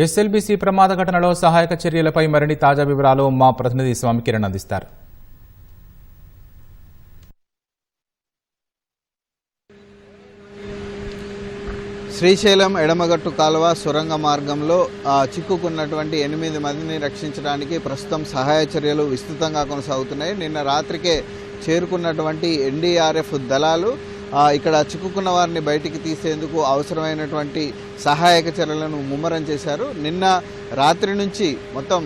SLBC ప్రమాద ఘటనలో సహాయక చర్యలపై మరిన్ని తాజా వివరాలు మా ప్రతినిధి స్వామి కిరణ్ అందిస్తారు. శ్రీశైలం ఎడమగట్టు కాలువ సొరంగ మార్గంలో చిక్కుకున్నటువంటి 8 మందిని రక్షించడానికి ప్రస్తుతం సహాయ చర్యలు విస్తృతంగా కొనసాగుతున్నాయి. నిన్న రాత్రికే చేరుకున్నటువంటి ఎన్డీఆర్ఎఫ్ దళాలు ఇక్కడ చిక్కుకున్న వారిని బయటికి తీసేందుకు అవసరమైనటువంటి సహాయక చర్యలను ముమ్మరం చేశారు. నిన్న రాత్రి నుంచి మొత్తం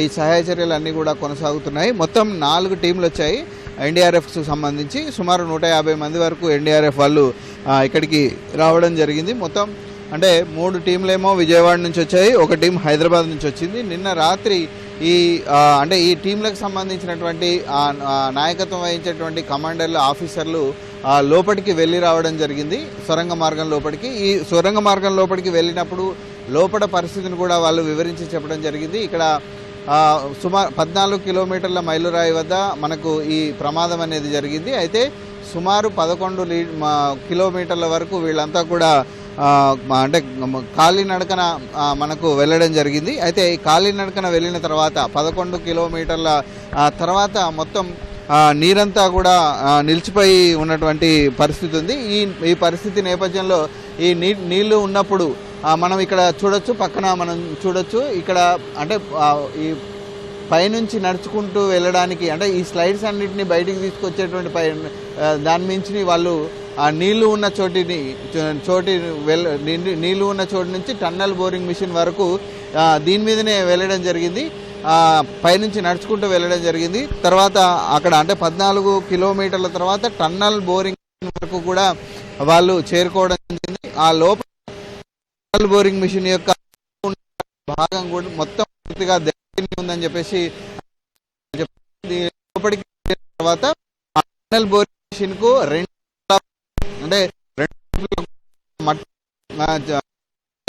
ఈ సహాయ చర్యలు అన్నీ కూడా కొనసాగుతున్నాయి. మొత్తం 4 టీంలు వచ్చాయి ఎన్డీఆర్ఎఫ్కు సంబంధించి. సుమారు 150 మంది వరకు ఎన్డీఆర్ఎఫ్ వాళ్ళు ఇక్కడికి రావడం జరిగింది. మొత్తం అంటే 3 టీంలేమో విజయవాడ నుంచి వచ్చాయి, ఒక టీం హైదరాబాద్ నుంచి వచ్చింది. నిన్న రాత్రి ఈ టీంలకు సంబంధించినటువంటి నాయకత్వం వహించేటువంటి కమాండర్లు ఆఫీసర్లు లోపలికి వెళ్ళి రావడం జరిగింది సొరంగ మార్గం లోపలికి. ఈ సొరంగ మార్గం లోపలికి వెళ్ళినప్పుడు లోపల పరిస్థితిని కూడా వాళ్ళు వివరించి చెప్పడం జరిగింది. ఇక్కడ సుమారు 14 కిలోమీటర్ల మైలురాయి వద్ద మనకు ఈ ప్రమాదం అనేది జరిగింది. అయితే సుమారు 11 కిలోమీటర్ల వరకు వీళ్ళంతా కూడా అంటే కాలినడకన మనకు వెళ్ళడం జరిగింది. అయితే ఈ కాలినడకన వెళ్ళిన తర్వాత 11 కిలోమీటర్ల తర్వాత మొత్తం నీరంతా కూడా నిలిచిపోయి ఉన్నటువంటి పరిస్థితి ఉంది. ఈ పరిస్థితి నేపథ్యంలో ఈ నీళ్లు ఉన్నప్పుడు మనం ఇక్కడ చూడొచ్చు, పక్కన మనం చూడొచ్చు. ఇక్కడ అంటే ఈ పైనుంచి నడుచుకుంటూ వెళ్ళడానికి అంటే ఈ స్లైడ్స్ అన్నింటినీ బయటికి తీసుకొచ్చేటువంటి దాని మించి వాళ్ళు నీళ్లు ఉన్న నీళ్లు ఉన్న చోటు నుంచి టన్నల్ బోరింగ్ మిషన్ వరకు దీని మీదనే వెళ్ళడం జరిగింది. పైనుంచి నడుచుకుంటూ వెళ్ళడం జరిగింది. తర్వాత అక్కడ అంటే 14 కిలోమీటర్ల తర్వాత టన్నల్ బోరింగ్ వరకు కూడా వాళ్ళు చేరుకోవడం జరిగింది. ఆ లోపల టన్నల్ బోరింగ్ మిషన్ యొక్క భాగం కూడా మొత్తం పూర్తిగా దెబ్బతిని ఉందని చెప్పేసి లోపలికి తర్వాత టన్నల్ బోరింగ్ మిషన్ కు 2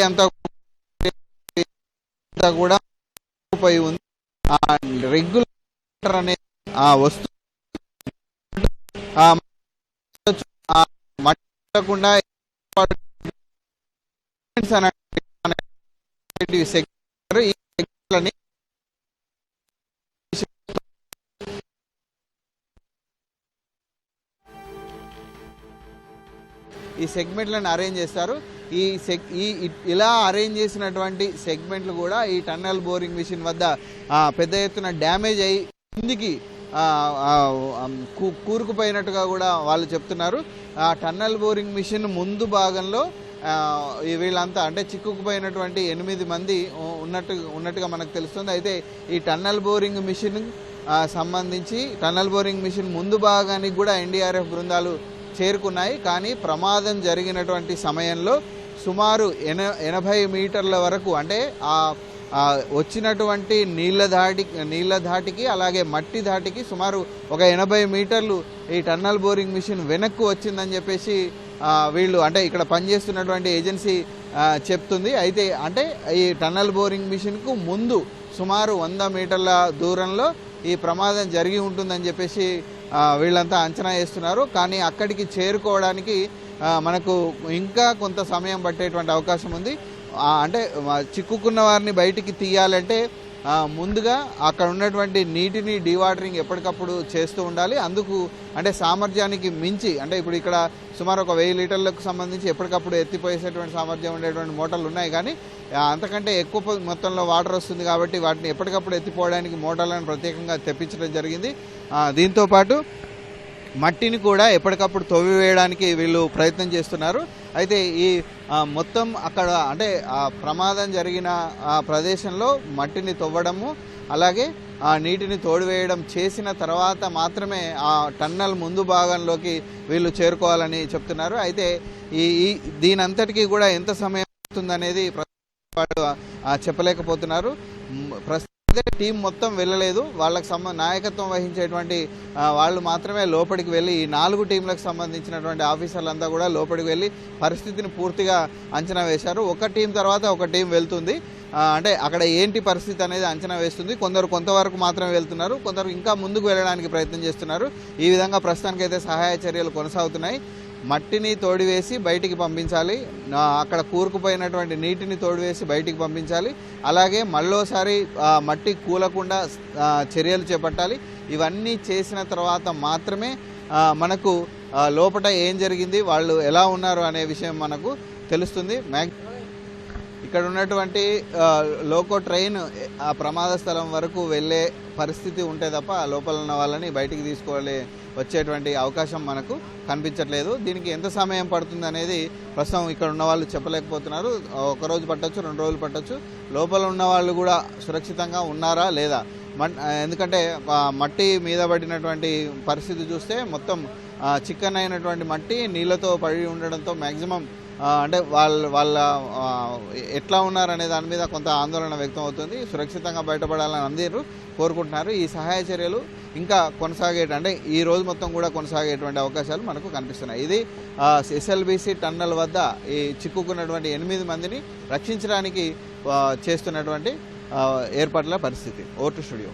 అంతా కూడా పోయి ఉంది. రెగ్యులేటర్ అనే వస్తువు మట్టకుండా ఈ సెగ్మెంట్లను అరేంజ్ చేస్తారు. ఇలా అరేంజ్ చేసినటువంటి సెగ్మెంట్లు కూడా ఈ టన్నల్ బోరింగ్ మిషన్ వద్ద పెద్ద ఎత్తున డ్యామేజ్ అయ్యి కిందికి కూరుకుపోయినట్టుగా కూడా వాళ్ళు చెప్తున్నారు. టన్నల్ బోరింగ్ మిషన్ ముందు భాగంలో వీళ్ళంతా అంటే చిక్కుకుపోయినటువంటి 8 మంది ఉన్నట్టుగా మనకు తెలుస్తుంది. అయితే ఈ టన్నల్ బోరింగ్ మిషన్ సంబంధించి టన్నల్ బోరింగ్ మిషన్ ముందు భాగానికి కూడా ఎన్డీఆర్ఎఫ్ బృందాలు చేరుకున్నాయి. కానీ ప్రమాదం జరిగినటువంటి సమయంలో సుమారు 80 మీటర్ల వరకు అంటే వచ్చినటువంటి నీళ్ల ధాటికి అలాగే మట్టి ధాటికి సుమారు ఒక 80 మీటర్లు ఈ టన్నల్ బోరింగ్ మిషన్ వెనక్కు వచ్చిందని చెప్పేసి వీళ్ళు అంటే ఇక్కడ పనిచేస్తున్నటువంటి ఏజెన్సీ చెప్తుంది. అయితే అంటే ఈ టన్నల్ బోరింగ్ మిషన్కు ముందు సుమారు 100 మీటర్ల దూరంలో ఈ ప్రమాదం జరిగి ఉంటుందని చెప్పేసి వీళ్ళంతా అంచనా వేస్తున్నారు. కానీ అక్కడికి చేరుకోవడానికి మనకు ఇంకా కొంత సమయం పట్టేటువంటి అవకాశం ఉంది. అంటే చిక్కుకున్న వారిని బయటికి తీయాలంటే ముందుగా అక్కడ ఉన్నటువంటి నీటిని డీవాటరింగ్ ఎప్పటికప్పుడు చేస్తూ ఉండాలి. అందుకు అంటే సామర్థ్యానికి మించి అంటే ఇప్పుడు ఇక్కడ సుమారు ఒక 1000 లీటర్లకు సంబంధించి ఎప్పటికప్పుడు ఎత్తిపోయేసేటువంటి సామర్థ్యం ఉండేటువంటి మోటార్లు ఉన్నాయి. కానీ అంతకంటే ఎక్కువ మొత్తంలో వాటర్ వస్తుంది కాబట్టి వాటిని ఎప్పటికప్పుడు ఎత్తిపోవడానికి మోటార్లను ప్రత్యేకంగా తెప్పించడం జరిగింది. దీంతోపాటు మట్టిని కూడా ఎప్పటికప్పుడు తవ్వివేయడానికి వీళ్ళు ప్రయత్నం చేస్తున్నారు. అయితే ఈ మొత్తం అక్కడ అంటే ప్రమాదం జరిగిన ప్రదేశంలో మట్టిని తవ్వడము అలాగే నీటిని తోడివేయడం చేసిన తర్వాత మాత్రమే ఆ టన్నల్ ముందు భాగంలోకి వీళ్ళు చేరుకోవాలని చెప్తున్నారు. అయితే దీనంతటికీ కూడా ఎంత సమయం అవుతుందనేది చెప్పలేకపోతున్నారు. టీం మొత్తం వెళ్ళలేదు. వాళ్ళకి నాయకత్వం వహించేటువంటి వాళ్ళు మాత్రమే లోపలికి వెళ్ళి ఈ 4 టీంలకు సంబంధించినటువంటి ఆఫీసర్లంతా కూడా లోపలికి వెళ్ళి పరిస్థితిని పూర్తిగా అంచనా వేశారు. ఒక టీం తర్వాత ఒక టీం వెళ్తుంది. అంటే అక్కడ ఏంటి పరిస్థితి అనేది అంచనా వేస్తుంది. కొందరు కొంతవరకు మాత్రమే వెళ్తున్నారు, కొందరు ఇంకా ముందుకు వెళ్ళడానికి ప్రయత్నం చేస్తున్నారు. ఈ విధంగా ప్రస్తుతానికైతే సహాయ చర్యలు కొనసాగుతున్నాయి. మట్టిని తోడివేసి బయటికి పంపించాలి, అక్కడ కూరుకుపోయినటువంటి నీటిని తోడివేసి బయటికి పంపించాలి. అలాగే మళ్ళోసారి మట్టి కూలకుండా చర్యలు చేపట్టాలి. ఇవన్నీ చేసిన తర్వాత మాత్రమే మనకు లోపల ఏం జరిగింది, వాళ్ళు ఎలా ఉన్నారు అనే విషయం మనకు తెలుస్తుంది. ఇక్కడ ఉన్నటువంటి లోకో ట్రైన్ ఆ ప్రమాద స్థలం వరకు వెళ్ళే పరిస్థితి ఉంటే తప్ప ఆ లోపల ఉన్న వాళ్ళని బయటికి వచ్చేటువంటి అవకాశం మనకు కనిపించట్లేదు. దీనికి ఎంత సమయం పడుతుంది అనేది ప్రస్తుతం ఇక్కడ ఉన్న వాళ్ళు చెప్పలేకపోతున్నారు. ఒక రోజు పట్టొచ్చు, 2 రోజులు పట్టొచ్చు. లోపల ఉన్న వాళ్ళు కూడా సురక్షితంగా ఉన్నారా లేదా, ఎందుకంటే మట్టి మీద పడినటువంటి పరిస్థితి చూస్తే మొత్తం చిక్కన్ అయినటువంటి మట్టి నీళ్ళతో పడి ఉండడంతో మ్యాక్సిమం అంటే వాళ్ళ ఎట్లా ఉన్నారనే దాని మీద కొంత ఆందోళన వ్యక్తం అవుతుంది. సురక్షితంగా బయటపడాలని అందరూ కోరుకుంటున్నారు. ఈ సహాయ చర్యలు ఇంకా అంటే ఈ రోజు మొత్తం కూడా కొనసాగేటువంటి అవకాశాలు మనకు కనిపిస్తున్నాయి. ఇది ఎస్ఎల్బీసీ టన్నల్ వద్ద ఈ చిక్కుకున్నటువంటి 8 మందిని రక్షించడానికి చేస్తున్నటువంటి ఏర్పాట్ల పరిస్థితి. Over to studio.